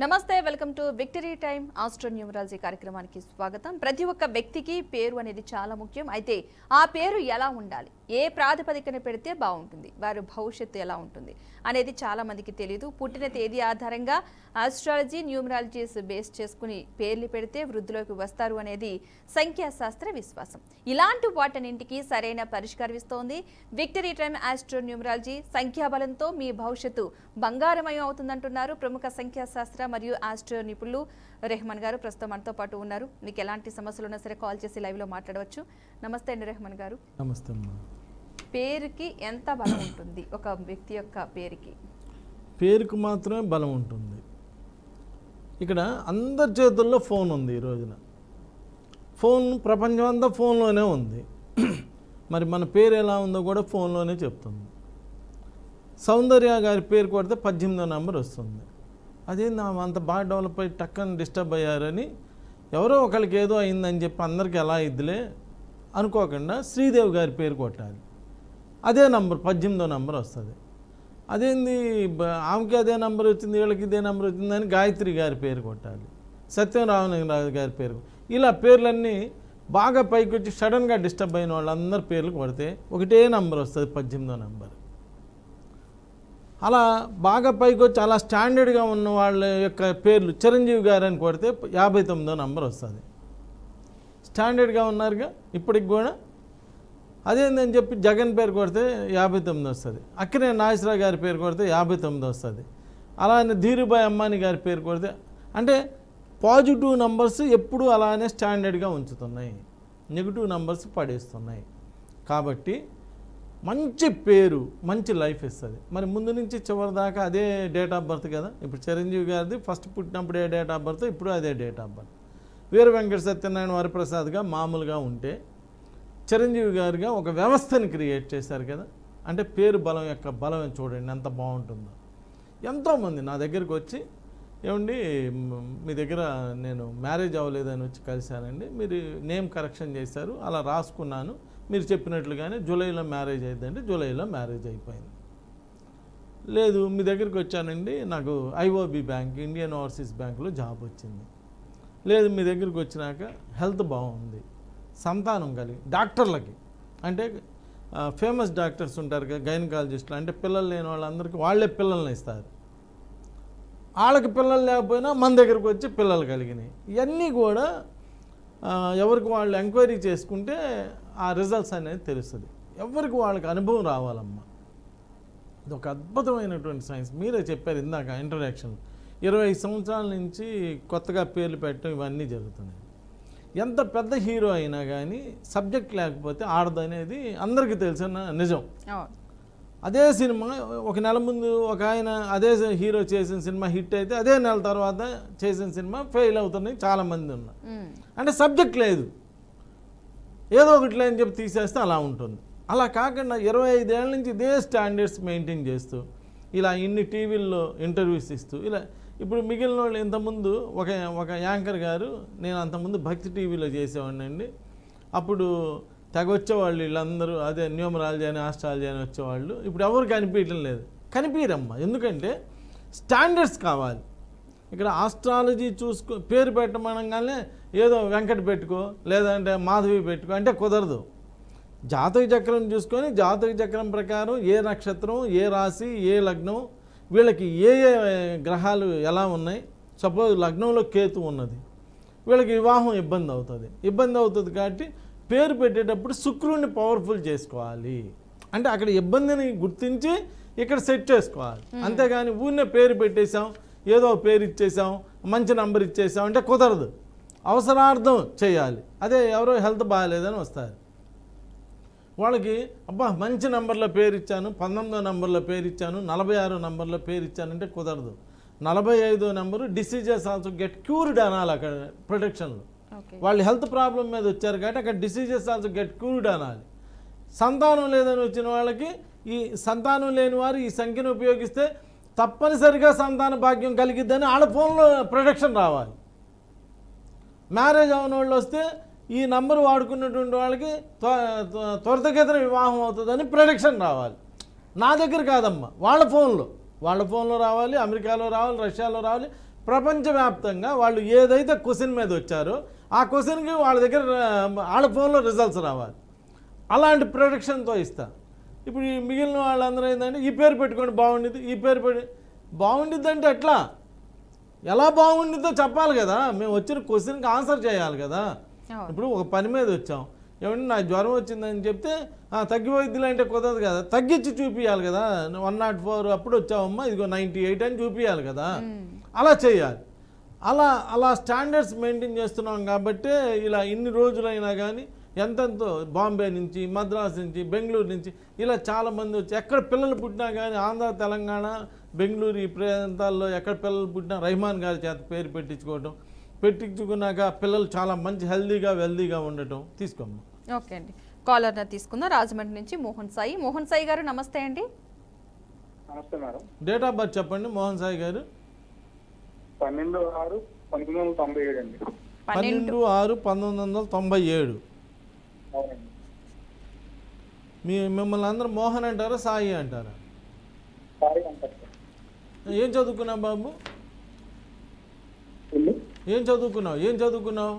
నమస్తే welcome to victory time astronumerology కార్యక్రమానికి స్వాగతం. ప్రతి ఒక్క వ్యక్తికి పేరు అనేది చాలా ముఖ్యం. అయితే ఆ పేరు ఎలా ఉండాలి, ఏ ప్రాతిపదికన పెడితే బాగుంటుంది, వారి భవిష్యత్తు ఎలా ఉంటుంది అనేది చాలా మందికి తెలియదు. పుట్టిన తేదీ ఆధారంగా ఆస్ట్రాలజీ న్యూమరాలజీస్ బేస్ చేసుకుని పేర్లు పెడితే వృద్ధిలోకి వస్తారు అనేది సంఖ్యాశాస్త్ర విశ్వాసం. ఇలాంటి వాటన్నింటికి సరైన పరిష్కారం ఇస్తోంది విక్టరీ టైమ్ ఆస్ట్రోన్యూమరాలజీ. సంఖ్యాబలంతో మీ భవిష్యత్తు బంగారమయం అవుతుందంటున్నారు ప్రముఖ సంఖ్యాశాస్త్ర మరియు ఆస్ట్రో నిపుణులు రెహమాన్ గారు. ప్రస్తుతం మనతో పాటు ఉన్నారు. మీకు ఎలాంటి సమస్యలు ఉన్నా సరే కాల్ చేసి లైవ్ లో మాట్లాడవచ్చు. నమస్తే అండి రెహమాన్ గారు. నమస్తే అమ్మా. పేరుకి ఎంత బలం ఉంటుంది? ఒక వ్యక్తి యొక్క పేరుకు మాత్రమే బలం ఉంటుంది. ఇక్కడ అందరి చేతుల్లో ఫోన్ ఉంది. ఈ రోజున ఫోన్ ప్రపంచం అంతా ఫోన్లోనే ఉంది. మరి మన పేరు ఎలా ఉందో కూడా ఫోన్లోనే చెప్తుంది. సౌందర్య గారి పేరు కొడితే 18వ నెంబర్ వస్తుంది. అదే నా అంత బాగా డెవలప్ అయ్యి టక్కని డిస్టర్బ్ అయ్యారని ఎవరో ఒకరికి ఏదో అయిందని చెప్పి అందరికీ ఎలా ఇద్దులే అనుకోకుండా శ్రీదేవి గారి పేరు కొట్టాలి. అదే నంబర్ 18వ నెంబర్ వస్తుంది. అదేంది ఆమెకి అదే నెంబర్ వచ్చింది, వీళ్ళకి ఇదే నెంబర్ వచ్చిందని గాయత్రి గారి పేరు కొట్టాలి. సత్యనారాయణ గారి పేరు. ఇలా పేర్లన్నీ బాగా పైకి వచ్చి సడన్గా డిస్టర్బ్ అయిన వాళ్ళందరి పేర్లు కొడితే ఒకటే నెంబర్ వస్తుంది, 18వ నెంబర్. అలా బాగా పైకి వచ్చి అలా స్టాండర్డ్గా ఉన్న వాళ్ళ యొక్క పేర్లు చిరంజీవి గారు అని కొడితే 59వ నెంబర్ వస్తుంది. స్టాండర్డ్గా ఉన్నారుగా ఇప్పటికి కూడా. అదేందని చెప్పి జగన్ పేరు కొడితే 59 వస్తుంది. అక్కినే నాగేశ్వరరావు గారి పేరు కొడితే 59 వస్తుంది. అలానే ధీరుభాయ్ అమ్మాని గారి పేరు కొడితే, అంటే పాజిటివ్ నెంబర్స్ ఎప్పుడూ అలానే స్టాండర్డ్గా ఉంచుతున్నాయి, నెగిటివ్ నెంబర్స్ పడేస్తున్నాయి. కాబట్టి మంచి పేరు మంచి లైఫ్ ఇస్తుంది. మరి ముందు నుంచి చివరి దాకా అదే డేట్ ఆఫ్ బర్త్ కదా. ఇప్పుడు చిరంజీవి గారిది ఫస్ట్ పుట్టినప్పుడు ఏ డేట్ ఆఫ్ బర్త్, ఇప్పుడు అదే date of birth. Veera Venkata Satyanarayana వరప్రసాద్గా మామూలుగా ఉంటే చిరంజీవి గారిగా ఒక వ్యవస్థని క్రియేట్ చేశారు కదా. అంటే పేరు బలం యొక్క బలం చూడండి ఎంత బాగుంటుందో. ఎంతోమంది నా దగ్గరికి వచ్చి, ఏమండి మీ దగ్గర నేను మ్యారేజ్ అవ్వలేదని వచ్చి కలిశానండి, మీరు నేమ్ కరెక్షన్ చేశారు, అలా రాసుకున్నాను, మీరు చెప్పినట్లుగానే జూలైలో మ్యారేజ్ అయిందండి, జూలైలో మ్యారేజ్ అయిపోయింది. లేదు మీ దగ్గరికి వచ్చానండి, నాకు ఐఓబి బ్యాంక్ ఇండియన్ ఓవర్సీస్ బ్యాంకులో జాబ్ వచ్చింది. లేదు మీ దగ్గరికి వచ్చినాక హెల్త్ బాగుంది, సంతానం కలిగి డాక్టర్లకి, అంటే ఫేమస్ డాక్టర్స్ ఉంటారు కదా గైనకాలజిస్టులు, అంటే పిల్లలు లేని వాళ్ళందరికీ వాళ్ళే పిల్లల్ని ఇస్తారు. వాళ్ళకి పిల్లలు లేకపోయినా మన దగ్గరికి వచ్చి పిల్లలు కలిగినాయి. ఇవన్నీ కూడా ఎవరికి వాళ్ళు ఎంక్వైరీ చేసుకుంటే ఆ రిజల్ట్స్ అనేది తెలుస్తుంది. ఎవరికి వాళ్ళకి అనుభవం రావాలమ్మా. ఇది ఒక అద్భుతమైనటువంటి సైన్స్. మీరే చెప్పారు ఇందాక ఇంట్రడక్షన్, 25 సంవత్సరాల నుంచి కొత్తగా పేర్లు పెట్టడం ఇవన్నీ జరుగుతున్నాయి. ఎంత పెద్ద హీరో అయినా కానీ సబ్జెక్ట్ లేకపోతే ఆడదనేది అందరికీ తెలిసిన నిజం. అదే సినిమా ఒక నెల ముందు ఒక ఆయన అదే హీరో చేసిన సినిమా హిట్ అయితే అదే నెల తర్వాత చేసిన సినిమా ఫెయిల్ అవుతున్నాయి చాలామంది ఉన్నారు. అంటే సబ్జెక్ట్ లేదు, ఏదో ఒకటి అని చెప్పి తీసేస్తే అలా ఉంటుంది. అలా కాకుండా 25 ఏళ్ళ నుంచి ఇదే స్టాండర్డ్స్ మెయింటైన్ చేస్తూ ఇలా ఇన్ని టీవీల్లో ఇంటర్వ్యూస్ ఇస్తూ ఇలా. ఇప్పుడు మిగిలిన వాళ్ళు ఇంతకుముందు ఒక యాంకర్ గారు, నేను అంతకుముందు భక్తి టీవీలో చేసేవాడిని అండి, అప్పుడు తెగ వచ్చేవాళ్ళు వీళ్ళందరూ, అదే న్యూమరాలజీ అని ఆస్ట్రాలజీ అని వచ్చేవాళ్ళు. ఇప్పుడు ఎవరు కనిపించడం లేదు, కనిపించరమ్మా. ఎందుకంటే స్టాండర్డ్స్ కావాలి. ఇక్కడ ఆస్ట్రాలజీ పేరు పెట్టమనగానే ఏదో వెంకట పెట్టుకో లేదంటే మాధవి పెట్టుకో అంటే కుదరదు. జాతక చక్రం చూసుకొని జాతక చక్రం ప్రకారం ఏ నక్షత్రం, ఏ రాశి, ఏ లగ్నం, వీళ్ళకి ఏ గ్రహాలు ఎలా ఉన్నాయి. సపోజ్ లగ్నంలో కేతు ఉన్నది, వీళ్ళకి వివాహం ఇబ్బంది అవుతుంది కాబట్టి పేరు పెట్టేటప్పుడు శుక్రుడిని పవర్ఫుల్ చేసుకోవాలి. అంటే అక్కడ ఇబ్బందిని గుర్తించి ఇక్కడ సెట్ చేసుకోవాలి. అంతేగాని ఊరినే పేరు పెట్టేశాం, ఏదో పేరు ఇచ్చేసాం, మంచి నంబర్ ఇచ్చేసాం అంటే కుదరదు. అవసరార్థం చేయాలి. అదే ఎవరో హెల్త్ బాగాలేదని వస్తారు, వాళ్ళకి అబ్బా మంచి నెంబర్లో పేరు ఇచ్చాను, 19వ నెంబర్లో పేరు ఇచ్చాను, 46వ నెంబర్లో పేరు ఇచ్చానంటే కుదరదు. 45వ number diseases also get cured అనాలి. అక్కడ ప్రొటెక్షన్లో వాళ్ళు హెల్త్ ప్రాబ్లం మీద వచ్చారు కాబట్టి అక్కడ డిసీజెస్ ఆల్సో గెట్ క్యూర్డ్ అనాలి. సంతానం లేదని వచ్చిన వాళ్ళకి, ఈ సంతానం లేని వారు ఈ సంఖ్యను ఉపయోగిస్తే తప్పనిసరిగా సంతాన భాగ్యం కలిగిద్దని వాళ్ళ ఫోన్లో ప్రొటెక్షన్ రావాలి. మ్యారేజ్ అవన వాళ్ళు వస్తే ఈ నంబర్ వాడుకున్నటువంటి వాళ్ళకి త్వరితగతిన వివాహం అవుతుందని ప్రొటెక్షన్ రావాలి. నా దగ్గర కాదమ్మా, వాళ్ళ ఫోన్లో రావాలి, అమెరికాలో రావాలి, రష్యాలో రావాలి, ప్రపంచవ్యాప్తంగా వాళ్ళు ఏదైతే క్వశ్చన్ మీద వచ్చారో ఆ క్వశ్చన్కి వాళ్ళ దగ్గర వాళ్ళ ఫోన్లో రిజల్ట్స్ రావాలి. అలాంటి ప్రొడక్షన్తో ఇస్తా. ఇప్పుడు ఈ మిగిలిన వాళ్ళందరూ ఏంటంటే ఈ పేరు పెట్టుకోండి బాగుండిద్ది, ఈ పేరు బాగుండిద్ది అంటే ఎట్లా, ఎలా బాగుండిద్దో చెప్పాలి కదా. మేము వచ్చిన క్వశ్చన్కి ఆన్సర్ చేయాలి కదా. ఇప్పుడు ఒక పని మీద వచ్చాం, ఏమంటే నాకు జ్వరం వచ్చిందని చెప్తే తగ్గిపోయిద్దిలే అంటే కుదరదు కదా, తగ్గించి చూపించాలి కదా. 104 అప్పుడు వచ్చావమ్మా, ఇదిగో 98 అని చూపించాలి కదా. అలా చేయాలి. అలా స్టాండర్డ్స్ మెయింటైన్ చేస్తున్నాం కాబట్టి ఇలా ఇన్ని రోజులైనా కానీ ఎంతెంతో బాంబే నుంచి, మద్రాసు నుంచి, బెంగళూరు నుంచి ఇలా చాలామంది వచ్చి ఎక్కడ పిల్లలు పుట్టినా కానీ ఆంధ్ర, తెలంగాణ, బెంగళూరు ఈ ప్రాంతాల్లో ఎక్కడ పిల్లలు పుట్టినా రెహమాన్ గారి చేత పేరు పెట్టించుకున్నాక పిల్లలు చాలా మంచి హెల్దీగా వెల్దీగా ఉండటం. తీసుకోమ్మా. ఓకే అండి, కాలర్ని తీసుకుందాం. రాజమండ్రి నుంచి మోహన్ సాయి గారు నమస్తే అండి. నమస్తే మేడం. డేట్ ఆఫ్ బర్త్ చెప్పండి మోహన్ సాయి గారు. 12/6/1997 అండి. 12/6/1997. మిమ్మల్ని అందరూ మోహన్ అంటారా, సాయి అంటారా? ఏం చదువుకున్నావు బాబు? ఏం చదువుకున్నావు?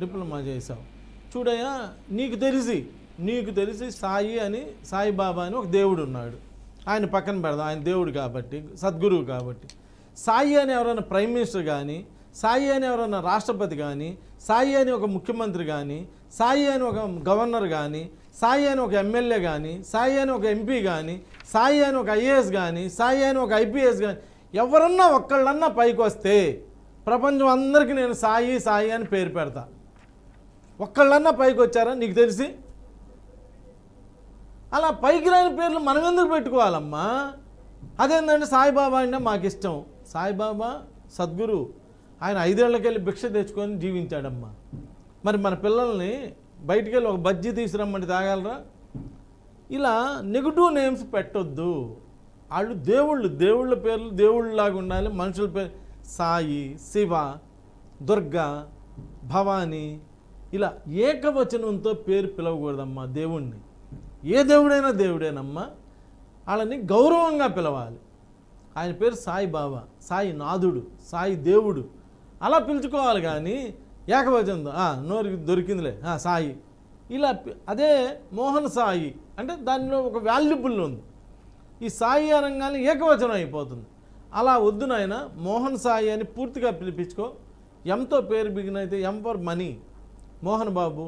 డిప్లొమా చేసావు. చూడయ్యా, నీకు తెలిసి సాయి అని, సాయిబాబా అని ఒక దేవుడు ఉన్నాడు. ఆయన పక్కన పెడదాం, ఆయన దేవుడు కాబట్టి, సద్గురువు కాబట్టి. సాయి అని ఎవరైనా ప్రైమ్ మినిస్టర్ కానీ, సాయి అని ఎవరైనా రాష్ట్రపతి కానీ, సాయి అని ఒక ముఖ్యమంత్రి కానీ, సాయి అని ఒక గవర్నర్ కానీ, సాయి అని ఒక ఎమ్మెల్యే కానీ, సాయి అని ఒక ఎంపీ కానీ, సాయి అని ఒక ఐఏఎస్ కానీ, సాయి అని ఒక ఐపీఎస్ కానీ, ఎవరన్నా ఒక్కళ్ళన్నా పైకి వస్తే ప్రపంచం అందరికీ నేను సాయి అని పేరు పెడతా. ఒక్కళ్ళన్నా పైకి వచ్చారా నీకు తెలిసి? అలా పైకి రాని పేర్లు మనం ఎందుకు పెట్టుకోవాలమ్మా? అదేంటంటే సాయిబాబా అంటే మాకు ఇష్టం. సాయిబాబా సద్గురు, ఆయన 5 ఏళ్ళకెళ్ళి భిక్ష తెచ్చుకొని జీవించాడమ్మా. మరి మన పిల్లల్ని బయటికి వెళ్ళి ఒక బజ్జీ తీసుకురమ్మని తాగలరా? ఇలా నెగిటివ్ నేమ్స్ పెట్టొద్దు. వాళ్ళు దేవుళ్ళ పేర్లు దేవుళ్ళలాగా ఉండాలి. మనుషుల పేరు సాయి, శివ, దుర్గా, భవానీ ఇలా ఏకవచనంతో పేరు పిలవకూడదమ్మా దేవుణ్ణి. ఏ దేవుడైనా దేవుడేనమ్మా, వాళ్ళని గౌరవంగా పిలవాలి. ఆయన పేరు సాయిబాబా, సాయి నాథుడు, సాయి దేవుడు అలా పిలుచుకోవాలి. కానీ ఏకవచనంతో నోరికి దొరికిందిలే సాయి ఇలా. అదే మోహన్ సాయి అంటే దానిలో ఒక వాల్యుబుల్ ఉంది. ఈ సాయి అనగానే ఏకవచనం అయిపోతుంది. అలా వద్దు నాయన, మోహన్ సాయి అని పూర్తిగా పిలిపించుకో. ఎంతో పేరు బిగినైతే M for money, Mohan Babu,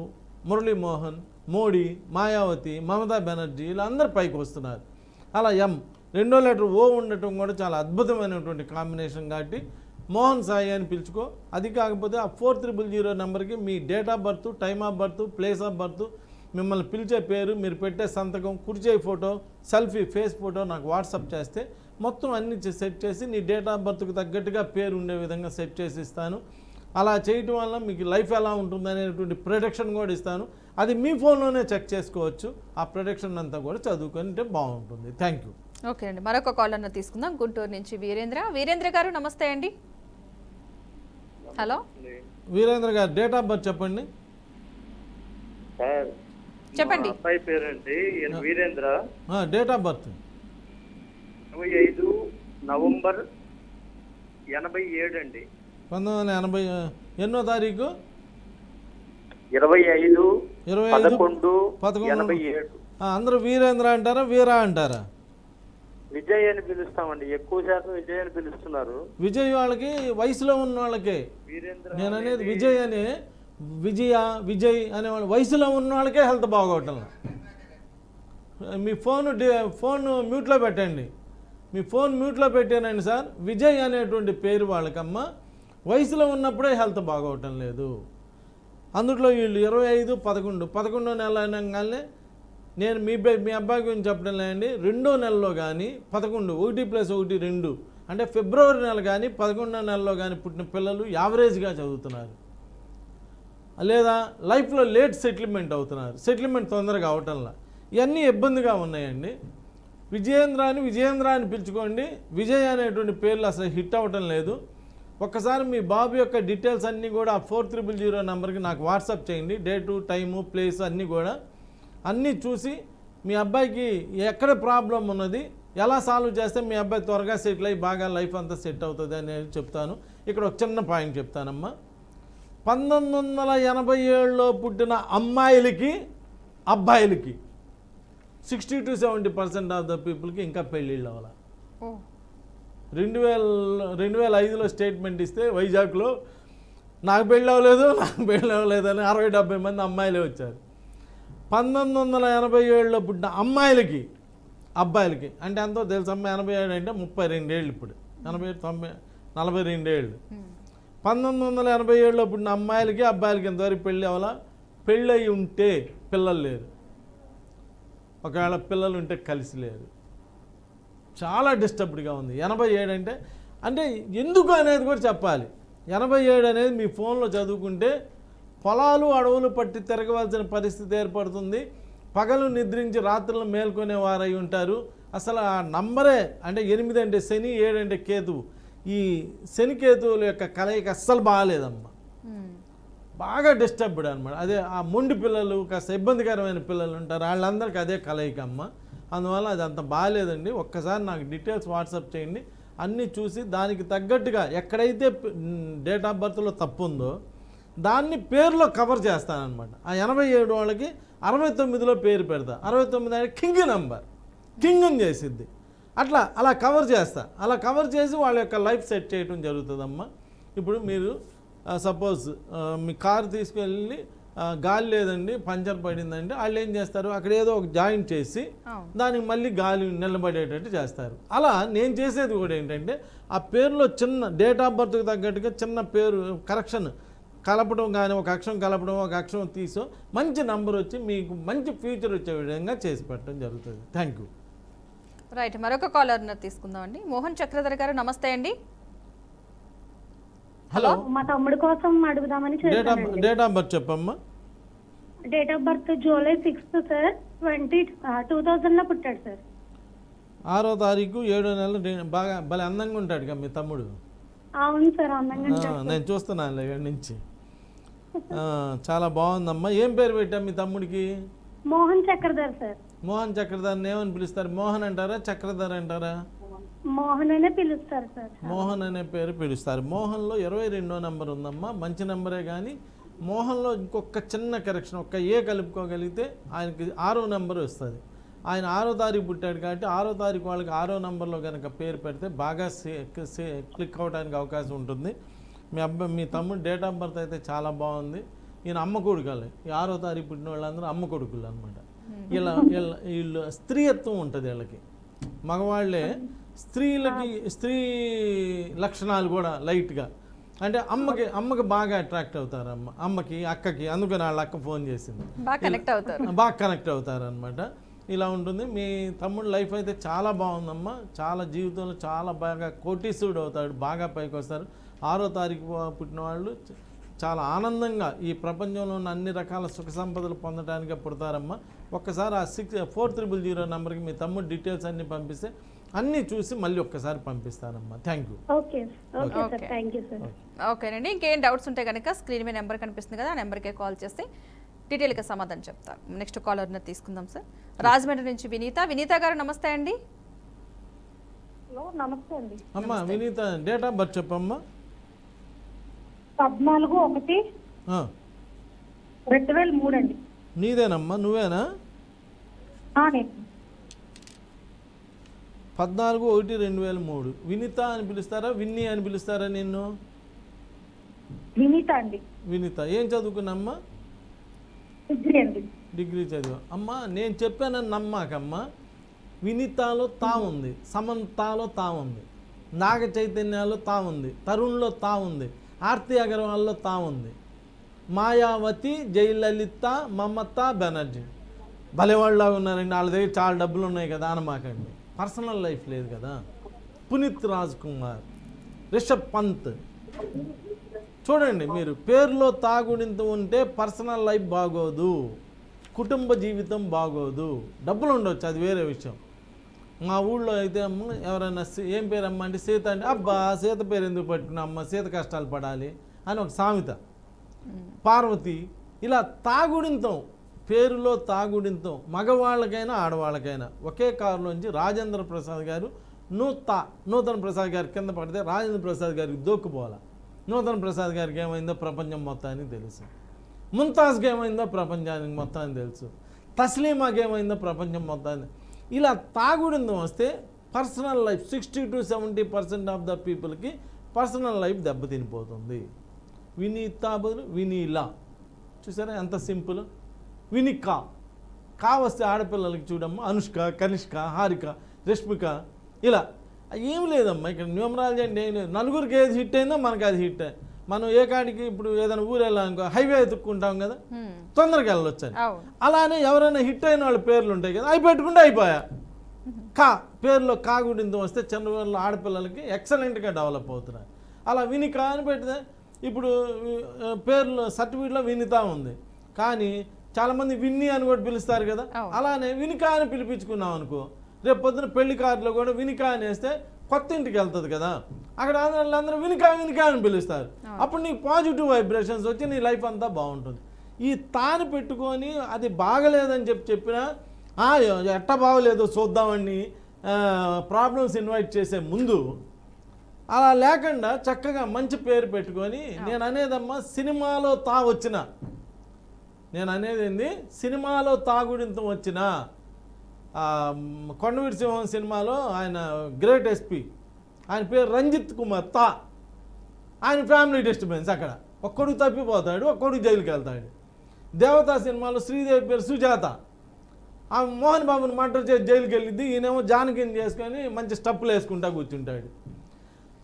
Murali Mohan, Modi, Mayawati, Mamata Banerjee ఇలా అందరు పైకి వస్తున్నారు. అలా రెండో లెటర్ ఓ ఉండటం కూడా చాలా అద్భుతమైనటువంటి కాంబినేషన్ కాబట్టి మోహన్ సాయి అని పిలుచుకో. అది కాకపోతే ఆ 4000 నెంబర్కి మీ date of birth, time of birth, place of birth, మిమ్మల్ని పిలిచే పేరు, మీరు పెట్టే సంతకం, కుర్చీ ఫోటో, సెల్ఫీ, ఫేస్ ఫోటో నాకు వాట్సాప్ చేస్తే మొత్తం అన్ని సెట్ చేసి నీ డేట్ ఆఫ్ బర్త్కి తగ్గట్టుగా పేరు ఉండే విధంగా సెట్ చేసి ఇస్తాను. అలా చేయటం వల్ల మీకు లైఫ్ ఎలా ఉంటుంది అనేటువంటి ప్రొడక్షన్ కూడా ఇస్తాను. అది మీ ఫోన్లోనే చెక్ చేసుకోవచ్చు. ఆ ప్రొడక్షన్ అంతా కూడా చదువుకుంటే బాగుంటుంది. Thank you. ఓకే అండి, మరొక కాలర్ని తీసుకుందాం. గుంటూరు నుంచి వీరేంద్ర గారు నమస్తే అండి. హలో వీరేంద్ర గారు, డేట్ ఆఫ్ బర్త్ చెప్పండి. చెప్పండి. అబ్బాయి పేరండి Virendra. Date of birth 25 November 87 అండి. 1980. ఎన్నో తారీఖు? 25/11/87. అందరూ వీరేంద్ర అంటారా, వీరా అంటారా? విజయ్ అని పిలుస్తామండి, ఎక్కువ శాతం విజయ్ అని పిలుస్తున్నారు. విజయ్ వాళ్ళకి వయసులో ఉన్న వాళ్ళకే నేను అనేది విజయ్ అని, విజయ్ అనేవాళ్ళు వయసులో ఉన్న వాళ్ళకే హెల్త్ బాగోవటం. మీ ఫోన్ మ్యూట్లో పెట్టండి. మీ ఫోన్ మ్యూట్లో పెట్టానండి సార్. విజయ్ అనేటువంటి పేరు వాళ్ళకమ్మ వయసులో ఉన్నప్పుడే హెల్త్ బాగోవటం లేదు. అందులో వీళ్ళు 25/11 నెల అనగానే నేను మీ అబ్బాయి గురించి చెప్పడం లేదండి. 2వ నెలలో కానీ 11 1+1 2 అంటే ఫిబ్రవరి నెల కానీ 11వ నెలలో కానీ పుట్టిన పిల్లలు యావరేజ్గా చదువుతున్నారు, లేదా లైఫ్లో లేట్ సెటిల్మెంట్ అవుతున్నారు. సెటిల్మెంట్ తొందరగా అవటంలా ఇవన్నీ ఇబ్బందిగా ఉన్నాయండి. విజయేంద్ర అని పిలుచుకోండి. విజయ్ అనేటువంటి పేర్లు అసలు హిట్ అవ్వటం లేదు. ఒక్కసారి మీ బాబు యొక్క డీటెయిల్స్ అన్నీ కూడా 4000 నెంబర్కి నాకు వాట్సాప్ చేయండి. డేటు, టైము, ప్లేస్ అన్నీ కూడా అన్నీ చూసి మీ అబ్బాయికి ఎక్కడ ప్రాబ్లం ఉన్నది, ఎలా సాల్వ్ చేస్తే మీ అబ్బాయి త్వరగా సెటిల్ అయ్యి బాగా లైఫ్ అంతా సెట్ అవుతుంది అనేది చెప్తాను. ఇక్కడ ఒక చిన్న పాయింట్ చెప్తానమ్మా. 1987లో పుట్టిన అమ్మాయిలకి అబ్బాయిలకి 60 to 70% ఆఫ్ ద పీపుల్కి ఇంకా పెళ్ళిళ్ళు అవ్వాలి. 2005లో స్టేట్మెంట్ ఇస్తే వైజాగ్లో నాకు పెళ్ళి అవ్వలేదు అని 60-70 మంది అమ్మాయిలే వచ్చారు. 1987లో పుట్టిన అమ్మాయిలకి అబ్బాయిలకి అంటే ఎంతో తెలుసమ్మా, 87 అంటే 32 ఏళ్ళు, ఇప్పుడు 42 ఏళ్ళు. 1987లో పుట్టిన అమ్మాయిలకి అబ్బాయిలకి ఎంతవరకు పెళ్ళి అవ్వాలా? పెళ్ళి అయి ఉంటే పిల్లలు లేరు, ఒకవేళ పిల్లలు ఉంటే కలిసి లేరు. చాలా డిస్టర్బ్డ్గా ఉంది. 87 అంటే ఎందుకు అనేది కూడా చెప్పాలి. 87 అనేది మీ ఫోన్లో చదువుకుంటే పొలాలు అడవులు పట్టి తిరగవలసిన పరిస్థితి ఏర్పడుతుంది. పగలు నిద్రించి రాత్రులు మేల్కొనే వారై ఉంటారు. అసలు ఆ నంబరే అంటే 8 అంటే శని, 7 అంటే కేతువు. ఈ శని కేతువుల యొక్క కలయిక అస్సలు బాగాలేదమ్మా, బాగా డిస్టర్బ్డ్ అనమాట. అదే ఆ మొండి పిల్లలు, కాస్త ఇబ్బందికరమైన పిల్లలు ఉంటారు, వాళ్ళందరికీ అదే కలయిక అమ్మ. అందువల్ల అది అంత బాగాలేదండి. ఒక్కసారి నాకు డీటెయిల్స్ వాట్సాప్ చేయండి, అన్నీ చూసి దానికి తగ్గట్టుగా ఎక్కడైతే డేట్ ఆఫ్ బర్త్లో తప్పు ఉందో దాన్ని పేరులో కవర్ చేస్తానన్నమాట. ఆ 87 వాళ్ళకి 69లో పేరు పెడతా. 69 అంటే కింగ్ నెంబర్, కింగ్ అని చేసిద్ది. అలా కవర్ చేస్తా. అలా కవర్ చేసి వాళ్ళ యొక్క లైఫ్ సెట్ చేయడం జరుగుతుందమ్మా. ఇప్పుడు మీరు సపోజ్ మీ కారు తీసుకెళ్ళి గాలి లేదండి, పంచర్ పడిందంటే వాళ్ళు ఏం చేస్తారు, అక్కడ ఏదో ఒక జాయింట్ చేసి దానికి మళ్ళీ గాలి నిలబడేటట్టు చేస్తారు. అలా నేను చేసేది కూడా ఏంటంటే ఆ పేరులో చిన్న డేట్ ఆఫ్ బర్త్కి తగ్గట్టుగా చిన్న పేరు కరెక్షన్ కలపడం, కానీ ఒక అక్షరం కలపడం, ఒక అక్షరం తీసో మంచి నంబర్ వచ్చి మీకు మంచి ఫ్యూచర్ వచ్చే విధంగా చేసి పెట్టడం జరుగుతుంది. Thank you. రైట్, మరొక కాలర్ తీసుకుందామండి. మోహన్ చక్రధర్ గారు నమస్తే అండి. హలో, మా తమ్ముడు కోసం అడుగుదామని చేశానండి. డేట్ ఆఫ్ బర్త్ చెప్పమ్మా. Date of birth July 6th sir, 2000లో పుట్టాడు సార్. 6వ తారీఖు 7వ నెల. బాగా భలే అందంగా ఉంటాడు కదా మీ తమ్ముడు. అవును సార్, అందంగా ఉంటాడు. నేను చూస్తున్నాను ఇక్కడి నుంచి. చాలా బాగుందమ్మా. ఏం పేరు పెట్టా మీ తమ్ముడికి? మోహన్ చక్రధర్ సార్. మోహన్ చక్రధర్ని ఏమని పిలుస్తారు? మోహన్ అంటారా, చక్రధర్ అంటారా? మోహన్ అనే పిలుస్తారు సార్. మోహన్ అనే పేరు పిలుస్తారు. మోహన్లో 22వ నెంబర్ ఉందమ్మా, మంచి నెంబరే. కానీ మోహన్లో ఇంకొక చిన్న కరెక్షన్, ఒక్క ఏ కలుపుకోగలిగితే ఆయనకి 6వ నెంబర్ వస్తుంది. ఆయన 6వ తారీఖు పుట్టాడు కాబట్టి 6వ తారీఖు వాళ్ళకి 6వ నెంబర్లో కనుక పేరు పెడితే బాగా క్లిక్ అవడానికి అవకాశం ఉంటుంది. మీ తమ్ముడు డేట్ ఆఫ్ బర్త్ అయితే చాలా బాగుంది. ఈయన అమ్మ కొడుకులే. ఈ 6వ తారీఖు పుట్టిన వాళ్ళందరూ అమ్మ కొడుకులు అనమాట. వీళ్ళు స్త్రీయత్వం ఉంటుంది వీళ్ళకి. మగవాళ్ళే స్త్రీ లక్షణాలు కూడా లైట్గా అంటే అమ్మకి బాగా అట్రాక్ట్ అవుతారు. అమ్మకి అక్కకి. అందుకని వాళ్ళ అక్క ఫోన్ చేసింది, బాగా కనెక్ట్ అవుతారు అనమాట. ఇలా ఉంటుంది. మీ తమ్ముడు లైఫ్ అయితే చాలా బాగుందమ్మా. చాలా జీవితంలో చాలా బాగా కోటీశ్వరుడు అవుతాడు, బాగా పైకి వస్తారు. 6వ తారీఖు పుట్టిన వాళ్ళు చాలా ఆనందంగా ఈ ప్రపంచంలో ఉన్న అన్ని రకాల సుఖ సంపదలు పొందడానికి పుడతారమ్మా. ఒక్కసారి ఆ 4000 నెంబర్కి మీ తమ్ముడు డీటెయిల్స్ అన్నీ పంపిస్తే అన్నీ చూసి మళ్ళీ ఒక్కసారి పంపిస్తానమ్మా. Thank you. ఓకేనండి. ఇంకేం డౌట్స్ ఉంటే కనుక స్క్రీన్ మీద నెంబర్ కనిపిస్తుంది కదా, ఆ నెంబర్కే కాల్ చేస్తే డీటెయిల్గా సమాధానం చెప్తారు. నెక్స్ట్ కాలర్ తీసుకుందాం సార్. రాజమండ్రి నుంచి వినీత గారు నమస్తే అండి. నమస్తే అండి. అమ్మా వినీత, డేట్ ఆఫ్ బర్త్ చెప్పమ్మా. 14/1/2003 అండి. నీదేనమ్మా, నువ్వేనా? 14/1/2003. వినీత అని పిలుస్తారా, విన్నీ అని పిలుస్తారా నిన్ను? వినీత అండి. వినీత. ఏం చదువుకున్నామ్మా? డిగ్రీ చదివా. అమ్మా నేను చెప్పానని నమ్మాకమ్మా. వినీతాలో తా ఉంది, సమంతాలో తా ఉంది, నాగ చైతన్యాలో తా ఉంది, తరుణ్లో తా ఉంది, ఆర్తి అగర్వాల్లో తా ఉంది, మాయావతి, జయలలిత, మమతా బెనర్జీ. భలేవాళ్ళలాగా ఉన్నారండి. వాళ్ళ దగ్గర చాలా డబ్బులు ఉన్నాయి కదా అనమాకండి. పర్సనల్ లైఫ్ లేదు కదా. పునీత్ రాజ్ కుమార్, రిషబ్ పంత్. చూడండి, మీరు పేరులో తాగుడింత ఉంటే పర్సనల్ లైఫ్ బాగోదు, కుటుంబ జీవితం బాగోదు. డబ్బులు ఉండవచ్చు, అది వేరే విషయం. మా ఊళ్ళో అయితే అమ్మ ఎవరైనా ఏం పేరు అమ్మ అంటే సీత అంటే, అబ్బా సీత పేరు ఎందుకు పట్టుకున్నా అమ్మ, సీత కష్టాలు పడాలి అని ఒక సామెత. పార్వతి. ఇలా తాగుడింతం పేరులో తాగుడింతో మగవాళ్ళకైనా ఆడవాళ్ళకైనా ఒకే కారులోంచి రాజేంద్ర ప్రసాద్ గారు నూతన్ ప్రసాద్ గారి కింద పడితే రాజేంద్ర ప్రసాద్ గారికి దొక్కుపోవాలి. నూతన్ ప్రసాద్ గారికి ఏమైందో ప్రపంచం మొత్తానికి తెలుసు. ముంతాజ్కి ఏమైందో ప్రపంచానికి మొత్తానికి తెలుసు. తస్లీమాకి ఏమైందో ప్రపంచం మొత్తాన్ని. ఇలా తాగుడిందో వస్తే personal life 60 to 70% of the పీపుల్కి పర్సనల్ లైఫ్ దెబ్బతినిపోతుంది. వినీతా బదులు వినీలా. చూసారా ఎంత సింపుల్. వినికా కా వస్తే ఆడపిల్లలకి చూడమ్మా అనుష్క, కనిష్క, హారిక, రష్మిక. ఇలా ఏం లేదమ్మా. ఇక్కడ న్యూమరాలజీ అంటే ఏం లేదు. నలుగురికి ఏది హిట్ అయిందో మనకి అది హిట్. మనం ఏ కాడికి ఇప్పుడు ఏదైనా ఊరు వెళ్ళాలనుకో హైవే ఎత్తుక్కుంటాం కదా, తొందరగా వెళ్ళొచ్చని. అలానే ఎవరైనా హిట్ అయిన వాళ్ళ పేర్లు ఉంటాయి కదా, అవి పెట్టుకుంటే అయిపోయా. కా పేరులో కాగుడిందో వస్తే చంద్రబాబు ఆడపిల్లలకి ఎక్సలెంట్గా డెవలప్ అవుతున్నాయి. అలా వినిక అని పెడితే ఇప్పుడు పేర్లు సర్టిఫికేట్లో వినితా ఉంది, కానీ చాలామంది విన్ని అని కూడా పిలుస్తారు కదా. అలానే వినికా అని పిలిపించుకున్నాం అనుకో, రేపు పొద్దున పెళ్లి కార్డులో కూడా వినికా అని వేస్తే కొత్త ఇంటికి వెళ్తుంది కదా, అక్కడ వాళ్ళందరూ వినికా అని పిలుస్తారు. అప్పుడు నీకు పాజిటివ్ వైబ్రేషన్స్ వచ్చి నీ లైఫ్ అంతా బాగుంటుంది. ఈ తాను పెట్టుకొని అది బాగలేదని చెప్పినా ఎట్ట బాగలేదో చూద్దామని ప్రాబ్లమ్స్ ఇన్వైట్ చేసే ముందు అలా లేకుండా చక్కగా మంచి పేరు పెట్టుకొని, నేను అనేదమ్మా సినిమాలో సినిమాలో తాగుడింత వచ్చిన కొండవీటి సింహం సినిమాలో ఆయన గ్రేట్ ఎస్పీ, ఆయన పేరు రంజిత్ కుమార్ ఆయన ఫ్యామిలీ డిస్టర్బెన్స్. అక్కడ ఒక్కడికి తప్పిపోతాడు, ఒక్కడికి జైలుకి వెళ్తాడు. దేవతా సినిమాలో శ్రీదేవి పేరు సుజాత, ఆమె మోహన్ బాబుని మర్డర్ చేసి జైలుకి వెళ్ళిద్ది, ఈయనేమో జానకిని చేసుకొని మంచి స్టప్పులు వేసుకుంటా కూర్చుంటాడు.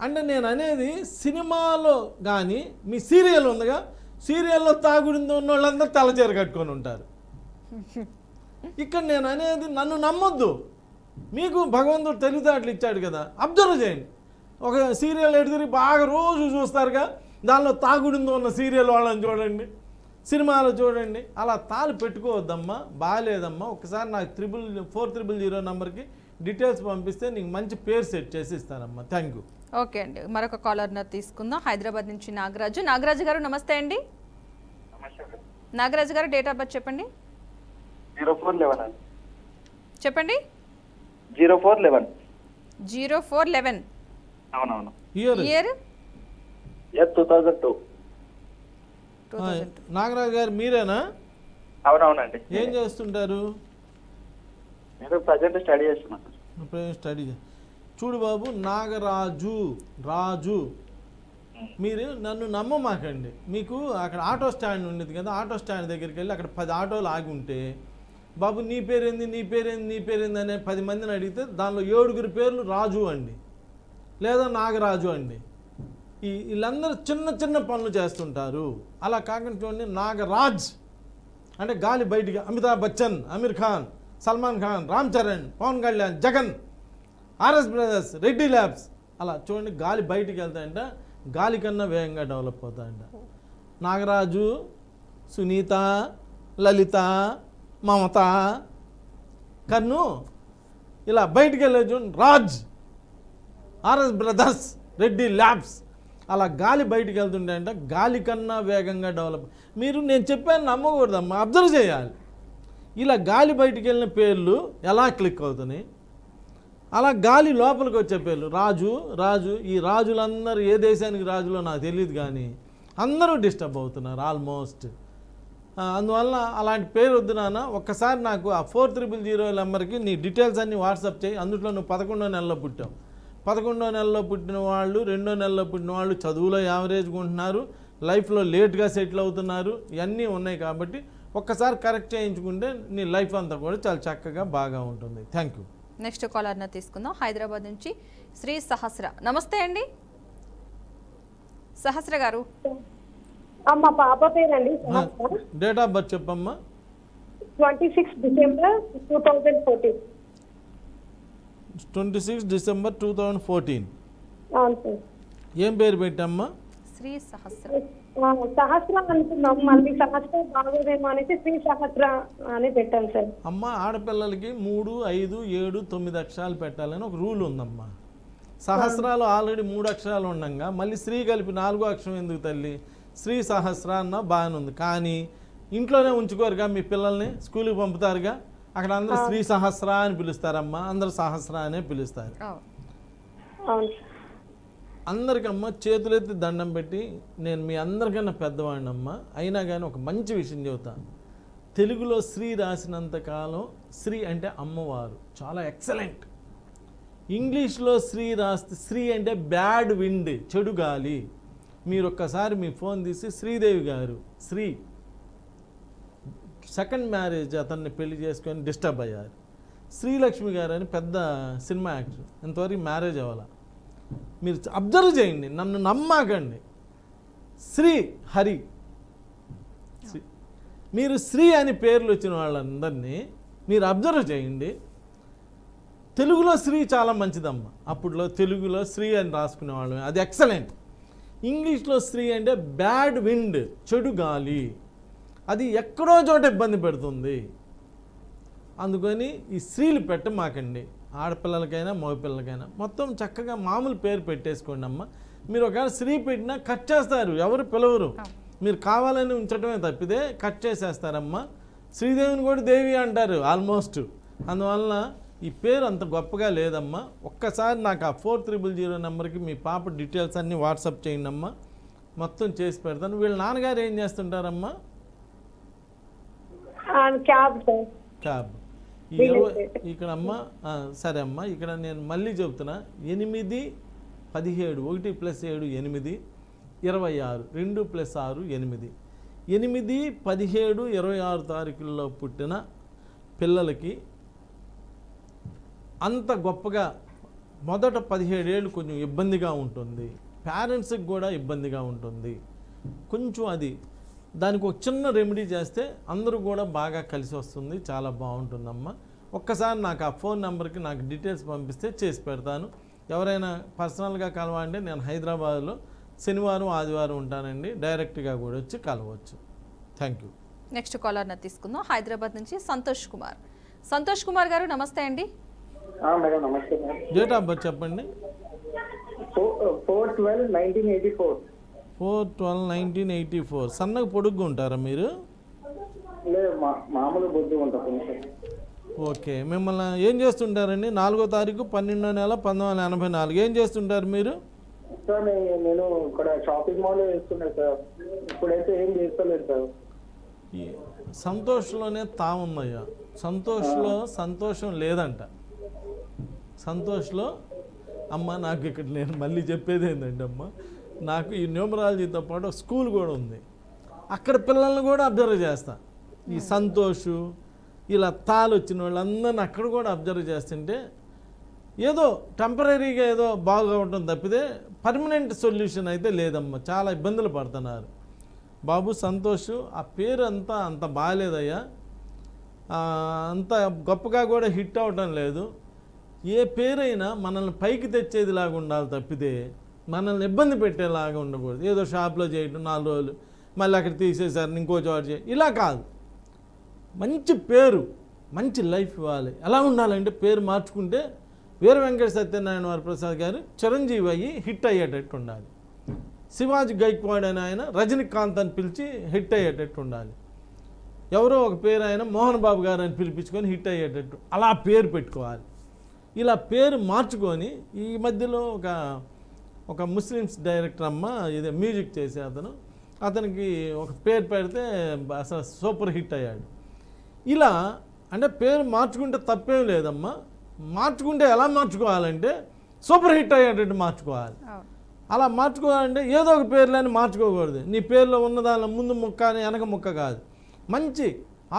అంటే నేను అనేది సినిమాలో కానీ మీ సీరియల్ ఉందిగా, సీరియల్లో తాగుడింది ఉన్న వాళ్ళందరూ తెల్లచీర కట్టుకొని ఉంటారు. ఇక్కడ నేను అనేది నన్ను నమ్మొద్దు, మీకు భగవంతుడు తెలివితేటలు ఇచ్చాడు కదా, అబ్జర్వ్ చేయండి. ఒక సీరియల్ ఎడితే బాగా రోజు చూస్తారుగా, దానిలో తాగుడిందో ఉన్న సీరియల్ వాళ్ళని చూడండి, సినిమాలో చూడండి. అలా తాళి పెట్టుకోవద్దమ్మా, బాగాలేదమ్మా. ఒకసారి నాకు 4400 నెంబర్కి డీటెయిల్స్ పంపిస్తే నీకు మంచి పేరు సెట్ చేసి ఇస్తానమ్మా. Thank you. ఓకే అండి, మరొక కాలర్ని తీసుకుందాం. హైదరాబాద్ నుంచి నాగరాజు గారు నమస్తే అండి. నాగరాజు గారు డేట్ ఆఫ్ బర్త్ చెప్పండి. 0411 చెప్పండి. 0411 అవునవును. ఇయర్ 2002. నాగరాజు గారు మీరేనా? అవునవునండి. ఏం చేస్తుంటారు? నేను ప్రజెంట్ స్టడీ చేస్తున్నాను. స్టడీ చూడు బాబు, రాజు మీరు నన్ను నమ్మమాకండి. మీకు అక్కడ ఆటో స్టాండ్ ఉండేది కదా, ఆటో స్టాండ్ దగ్గరికి వెళ్ళి అక్కడ 10 ఆటోలు ఆగి ఉంటే, బాబు నీ పేరేంది అనే 10 మందిని అడిగితే దానిలో 7 పేర్లు రాజు అండి, లేదా నాగరాజు అండి. వీళ్ళందరూ చిన్న పనులు చేస్తుంటారు. అలా కాకుండా చూడండి, నాగరాజ్ అంటే గాలి బయటికి Amitabh Bachchan, Aamir Khan, Salman Khan, Ram Charan, Pawan Kalyan, Jagan, RS brothers, Reddy labs. అలా చూడండి, గాలి బయటికి వెళ్తాయంట, గాలి కన్నా వేగంగా డెవలప్ అవుతాయంట. నాగరాజు, సునీత, లలిత, మమత, కన్ను ఇలా బయటికి వెళ్ళే చూడండి, Raj, RS brothers, Reddy labs. అలా గాలి బయటికి వెళ్తుంటాయంట, గాలి కన్నా వేగంగా డెవలప్. మీరు నేను చెప్పాను నమ్మకూడదమ్మా, అబ్జర్వ్ చేయాలి. ఇలా గాలి బయటికి వెళ్ళిన పేర్లు ఎలా క్లిక్ అవుతున్నాయి, అలా గాలి లోపలికి వచ్చే పేర్లు రాజు. ఈ రాజులందరూ ఏ దేశానికి రాజులో నాకు తెలియదు, కానీ అందరూ డిస్టర్బ్ అవుతున్నారు ఆల్మోస్ట్. అందువల్ల అలాంటి పేరు వద్దు నాన్న. ఒక్కసారి నాకు ఆ 4300 నెంబర్కి నీ డీటెయిల్స్ అన్నీ వాట్సాప్ చేయి. అందులో నువ్వు 11వ నెలలో పుట్టావు. 11వ నెలలో పుట్టిన వాళ్ళు, 2వ నెలలో పుట్టిన వాళ్ళు చదువులో యావరేజ్గా ఉంటున్నారు, లైఫ్లో లేట్గా సెటిల్ అవుతున్నారు. ఇవన్నీ ఉన్నాయి కాబట్టి ఒక్కసారి కరెక్ట్ చేయించుకుంటే నీ లైఫ్ అంతా కూడా చాలా చక్కగా బాగా ఉంటుంది. Thank you. నెక్స్ట్ కాలర్ని తీసుకుందాం. హైదరాబాద్ నుంచి శ్రీ సహస్ర. నమస్తే అండి సహస్ర గారు. మా పాప పేరండి డేట్ ఆఫ్ బర్త్ చెప్పమ్మా. 26 డిసెంబర్ 2014. 26 డిసెంబర్ 2014. అవును సార్. ఏం పేరు పెట్టమ్మా? శ్రీ సహస్ర. సహస్ర అనుకున్నాం, మళ్ళీ సహస్ర బాగోదేమో అనేసి శ్రీ సహస్ర అని పెట్టాం సార్. అమ్మ ఆడపిల్లలకి 3, 5, 7, 9 అక్షరాలు పెట్టాలని ఒక రూల్ ఉందమ్మా. సహస్రాలు ఆల్రెడీ 3 అక్షరాలు ఉండగా మళ్ళీ శ్రీ కలిపి 4వ అక్షరం ఎందుకు తల్లి? శ్రీ సహస్ర అన్న బాగానే ఉంది, కానీ ఇంట్లోనే ఉంచుకోరుగా మీ పిల్లల్ని, స్కూల్కి పంపుతారుగా, అక్కడ అందరూ శ్రీ సహస్ర అని పిలుస్తారమ్మా, అందరూ సహస్ర అనే పిలుస్తారు. అవును. అందరికమ్మా చేతులెత్తి దండం పెట్టి, నేను మీ అందరికన్నా పెద్దవాడినమ్మా, అయినా కానీ ఒక మంచి విషయం చెబుతాను. తెలుగులో శ్రీ రాసినంతకాలం శ్రీ అంటే అమ్మవారు, చాలా ఎక్సలెంట్. ఇంగ్లీష్లో శ్రీ రాస్తే శ్రీ అంటే బ్యాడ్ విండ్, చెడు గాలి. మీరు ఒక్కసారి మీ ఫోన్ తీసి శ్రీదేవి గారు, శ్రీ సెకండ్ మ్యారేజ్ అతన్ని పెళ్లి చేసుకొని డిస్టర్బ్ అయ్యారు. శ్రీలక్ష్మి గారు అని పెద్ద సినిమా యాక్టర్, ఇంతవరకు మ్యారేజ్ అవ్వాల. మీరు అబ్జర్వ్ చేయండి, నన్ను నమ్మాకండి. శ్రీ హరి, మీరు శ్రీ అని పేర్లు వచ్చిన వాళ్ళందరినీ మీరు అబ్జర్వ్ చేయండి. తెలుగులో శ్రీ చాలా మంచిదమ్మ, అప్పట్లో తెలుగులో శ్రీ అని రాసుకునే వాళ్ళమే, అది ఎక్సలెంట్. ఇంగ్లీష్లో శ్రీ అంటే బ్యాడ్ విండ్, చెడు గాలి, అది ఎక్కడో చోట ఇబ్బంది పెడుతుంది. అందుకని ఈ స్త్రీలు పెట్టమాకండి, ఆడపిల్లలకైనా మగపిల్లలకైనా మొత్తం చక్కగా మామూలు పేరు పెట్టేసుకోండి అమ్మ. మీరు ఒకవేళ స్త్రీ పెట్టినా కట్ చేస్తారు, ఎవరు పిలవరు, మీరు కావాలని ఉంచడమే తప్పితే కట్ చేసేస్తారమ్మా. శ్రీదేవిని కూడా దేవి అంటారు ఆల్మోస్ట్. అందువలన ఈ పేరు అంత గొప్పగా లేదమ్మా. ఒక్కసారి నాకు ఆ 4300 నెంబర్కి మీ పాప డీటెయిల్స్ అన్నీ వాట్సాప్ చేయండి అమ్మా, మొత్తం చేసి పెడతాను. వీళ్ళ నాన్నగారు ఏం చేస్తుంటారమ్మా? Cab sir. క్యాబ్. ఇక్కడ అమ్మ సరే అమ్మా, ఇక్కడ నేను మళ్ళీ చెబుతున్నా, 8, 17, 1 + 7 8, 26, 2 + 6 8. 8, 17, 26 తారీఖుల్లో పుట్టిన పిల్లలకి అంత గొప్పగా మొదట 17 ఏళ్ళు కొంచెం ఇబ్బందిగా ఉంటుంది, పేరెంట్స్కి కూడా ఇబ్బందిగా ఉంటుంది కొంచెం. అది దానికి ఒక చిన్న రెమెడీ చేస్తే అందరూ కూడా బాగా కలిసి వస్తుంది, చాలా బాగుంటుందమ్మా. ఒక్కసారి నాకు ఆ ఫోన్ నెంబర్కి నాకు డీటెయిల్స్ పంపిస్తే చేసి పెడతాను. ఎవరైనా పర్సనల్గా కలవాలంటే నేను హైదరాబాద్లో శనివారం ఆదివారం ఉంటానండి, డైరెక్ట్గా కూడా వచ్చి కలవచ్చు. Thank you. నెక్స్ట్ కాలర్ని తీసుకుందాం. హైదరాబాద్ నుంచి సంతోష్ కుమార్. సంతోష్ కుమార్ గారు నమస్తే అండి. మేడం నమస్తే మేడం. డేట్ ఆఫ్ బర్త్ చెప్పండి. 4/12/1984. 4/12/1984. సన్నగా పొడుగ్గా ఉంటారా మీరు? లేదు, మామూలు బొద్దు ఉంటారు. ఓకే. మిమ్మల్ని ఏం చేస్తుంటారండి? 4వ తారీఖు 12వ నెల 1984. ఏం చేస్తుంటారు మీరు? సార్ నేను ఇక్కడ షాపింగ్ మాల్ వేస్తున్నాను సార్, ఇప్పుడైతే ఏం చేస్తలేదు సార్. సంతోష్లోనే తాముందయ్యా, సంతోష్లో సంతోషం లేదంట. సంతోష్లో అమ్మ నాకు ఇక్కడ నేను మళ్ళీ చెప్పేది ఏంటంటే అమ్మ, నాకు ఈ న్యూమరాలజీతో పాటు స్కూల్ కూడా ఉంది, అక్కడ పిల్లల్ని కూడా అబ్జర్వ్ చేస్తా. ఈ సంతోషు ఇలా తాలు వచ్చిన వాళ్ళందరినీ అక్కడ కూడా అబ్జర్వ్ చేస్తుంటే ఏదో టెంపరీగా ఏదో బాగా ఉంటుంది తప్పితే పర్మనెంట్ సొల్యూషన్ అయితే లేదమ్మా. చాలా ఇబ్బందులు పడుతున్నారు బాబు. సంతోష్ ఆ పేరు అంత బాగాలేదయ్యా, అంత గొప్పగా కూడా హిట్ అవటం లేదు. ఏ పేరైనా మనల్ని పైకి తెచ్చేదిలాగా ఉండాలి తప్పితే మనల్ని ఇబ్బంది పెట్టేలాగా ఉండకూడదు. ఏదో షాప్లో చేయటం 4 రోజులు మళ్ళీ అక్కడ తీసేసారు ఇంకో చోట చేయ, ఇలా కాదు. మంచి పేరు, మంచి లైఫ్ ఇవ్వాలి. ఎలా ఉండాలంటే పేరు మార్చుకుంటే వీర వెంకట సత్యనారాయణ వరప్రసాద్ గారు చిరంజీవి అయ్యి హిట్ అయ్యేటట్టు ఉండాలి. శివాజీ గైక్వాడ్ అని ఆయన రజనీకాంత్ అని పిలిచి హిట్ అయ్యేటట్టు ఉండాలి. ఎవరో ఒక పేరు ఆయన మోహన్ బాబు గారు అని పిలిపించుకొని హిట్ అయ్యేటట్టు అలా పేరు పెట్టుకోవాలి. ఇలా పేరు మార్చుకొని ఈ మధ్యలో ఒక ముస్లిమ్స్ డైరెక్టర్ అమ్మ ఇది మ్యూజిక్ చేసే అతనికి ఒక పేరు పెడితే అసలు సూపర్ హిట్ అయ్యాడు. ఇలా అంటే పేరు మార్చుకుంటే తప్పేం లేదమ్మా. మార్చుకుంటే ఎలా మార్చుకోవాలంటే సూపర్ హిట్ అయ్యేటట్టు మార్చుకోవాలి. అలా మార్చుకోవాలంటే ఏదో ఒక పేర్లని మార్చుకోకూడదు. నీ పేరులో ఉన్న దానిలో ముందు ముక్క అని వెనక ముక్క కాదు. మంచి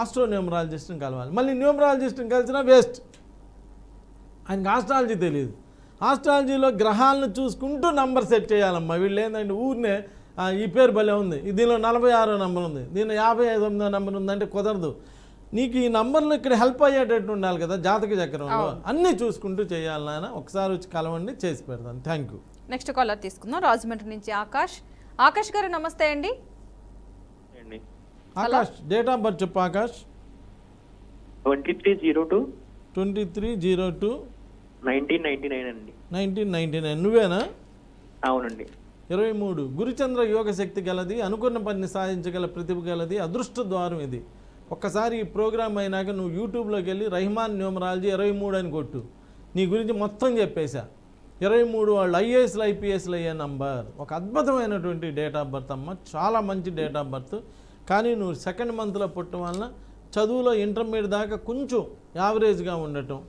ఆస్ట్రో న్యూమరాలజిస్ట్ని కలవాలి. మళ్ళీ న్యూమరాలజిస్ట్ని కలిసినా వేస్ట్, ఆయనకి ఆస్ట్రాలజీ తెలియదు. ఆస్ట్రాలజీలో గ్రహాలను చూసుకుంటూ నంబర్ సెట్ చేయాలమ్మా. వీళ్ళు ఏంటంటే ఊరినే ఈ పేరు భలే ఉంది, దీనిలో 46వ నెంబర్ ఉంది, దీనిలో 55వ నెంబర్ ఉందంటే కుదరదు. నీకు ఈ నంబర్లు ఇక్కడ హెల్ప్ అయ్యేటట్టు ఉండాలి కదా జాతక చక్రంలో, అన్నీ చూసుకుంటూ చేయాలి నాన్న. ఒకసారి వచ్చి కలవండి, చేసి పెడతాను. Thank you. నెక్స్ట్ కాలర్ తీసుకుందాం. రాజమండ్రి నుంచి ఆకాష్. ఆకాష్ గారు నమస్తే అండి. ఆకాష్ డేట్ ఆఫ్ బర్త్ చెప్పు. ఆకాష్ 23/02/1999 అండి. 1999. నువ్వేనా? అవునండి. 23 గురుచంద్ర యోగ శక్తి గలది, అనుకున్న పనిని సాధించగల ప్రతిభ గలది, అదృష్ట ద్వారం ఇది. ఒక్కసారి ఈ ప్రోగ్రామ్ అయినాక నువ్వు యూట్యూబ్లోకి వెళ్ళి రహిమాన్ న్యూమరాలజీ 23 అని కొట్టు, నీ గురించి మొత్తం చెప్పేశా. 23 వాళ్ళు ఐఏఎస్లు ఐపీఎస్లు అయ్యే నంబర్. ఒక అద్భుతమైనటువంటి డేట్ ఆఫ్ బర్త్ అమ్మ, చాలా మంచి డేట్ ఆఫ్ బర్త్. కానీ నువ్వు సెకండ్ మంత్లో పుట్టడం వలన చదువులో ఇంటర్మీడియట్ దాకా కొంచెం యావరేజ్గా ఉండటం,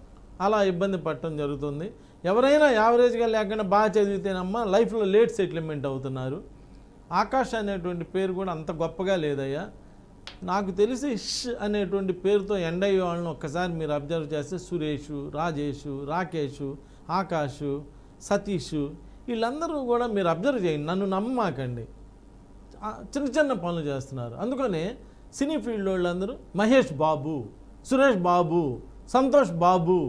అలా ఇబ్బంది పడటం జరుగుతుంది. ఎవరైనా యావరేజ్గా లేకుండా బాగా చదివితేనమ్మా లైఫ్లో లేట్ సెటిల్మెంట్ అవుతున్నారు. ఆకాష్ అనేటువంటి పేరు కూడా అంత గొప్పగా లేదయ్యా. నాకు తెలిసి ష్ అనేటువంటి పేరుతో ఎండ్ అయ్యే వాళ్ళని ఒక్కసారి మీరు అబ్జర్వ్ చేస్తే సురేషు, రాజేషు, రాకేషు, ఆకాషు, సతీషు, వీళ్ళందరూ కూడా మీరు అబ్జర్వ్ చేయండి, నన్ను నమ్మమాకండి. చిన్న చిన్న పనులు చేస్తున్నారు. అందుకనే సినీ ఫీల్డ్ వాళ్ళందరూ మహేష్ బాబు, సురేష్ బాబు, సంతోష్ బాబు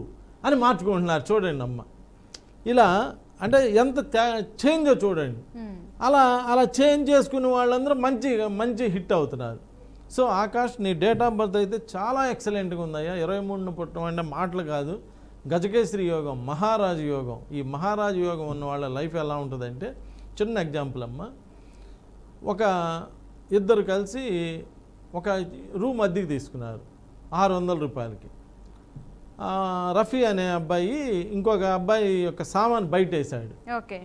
అని మార్చుకుంటున్నారు. చూడండి అమ్మ, ఇలా అంటే ఎంత చేంజ్ చూడండి. అలా చేంజ్ చేసుకునే వాళ్ళందరూ మంచి హిట్ అవుతున్నారు. సో ఆకాష్, నీ డేట్ ఆఫ్ బర్త్ అయితే చాలా ఎక్సలెంట్గా ఉందయ్యా. 23న పుట్టడం అంటే మాటలు కాదు. గజకేశ్వరి యోగం, మహారాజు యోగం. ఈ మహారాజు యోగం ఉన్న వాళ్ళ లైఫ్ ఎలా ఉంటుందంటే, చిన్న ఎగ్జాంపుల్ అమ్మ, ఒక ఇద్దరు కలిసి ఒక రూమ్ అద్దెకి తీసుకున్నారు 600 రూపాయలకి. రఫీ అనే అబ్బాయి ఇంకొక అబ్బాయి యొక్క సామాన్ బయట వేసాడు. ఓకే,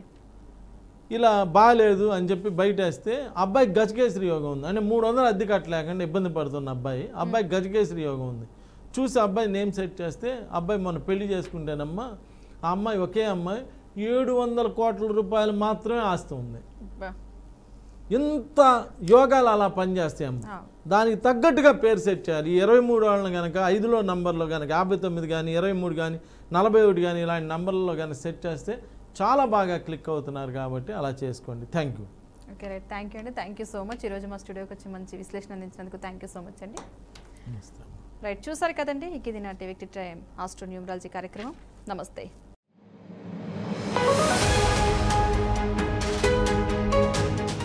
ఇలా బాగాలేదు అని చెప్పి బయట వేస్తే అబ్బాయికి గజకేశ్వరి యోగం ఉంది. అంటే 300 అద్దె కట్టలేకుండా ఇబ్బంది పడుతున్న అబ్బాయికి గజకేశ్వరి యోగం ఉంది. చూసి అబ్బాయి నేమ్ సెట్ చేస్తే, అబ్బాయి మొన్న పెళ్లి చేసుకుంటేనమ్మా ఆ అమ్మాయి, ఒకే అమ్మాయి 700 కోట్ల రూపాయలు మాత్రమే ఆస్తి ఉంది. ఇంత యోగాలు అలా పనిచేస్తాయమ్మ. దానికి తగ్గట్టుగా పేరు సెట్ చేయాలి. ఈ 23 వాళ్ళని కనుక 5లో నంబర్లో కనుక 59 కానీ 23 కానీ 41 కానీ ఇలాంటి నంబర్లలో కానీ సెట్ చేస్తే చాలా బాగా క్లిక్ అవుతున్నారు. కాబట్టి అలా చేసుకోండి. Thank you. Okay, right. Thank you అండి. Thank you so much. ఈరోజు మా స్టూడియోకి వచ్చి మంచి విశ్లేషణ అందించినందుకు థ్యాంక్ యూ సో మచ్ అండి. రైట్, చూసారు కదండి, ఇది నాటి వ్యక్తి టైం ఆస్ట్రో న్యూమరాలజీ కార్యక్రమం. నమస్తే.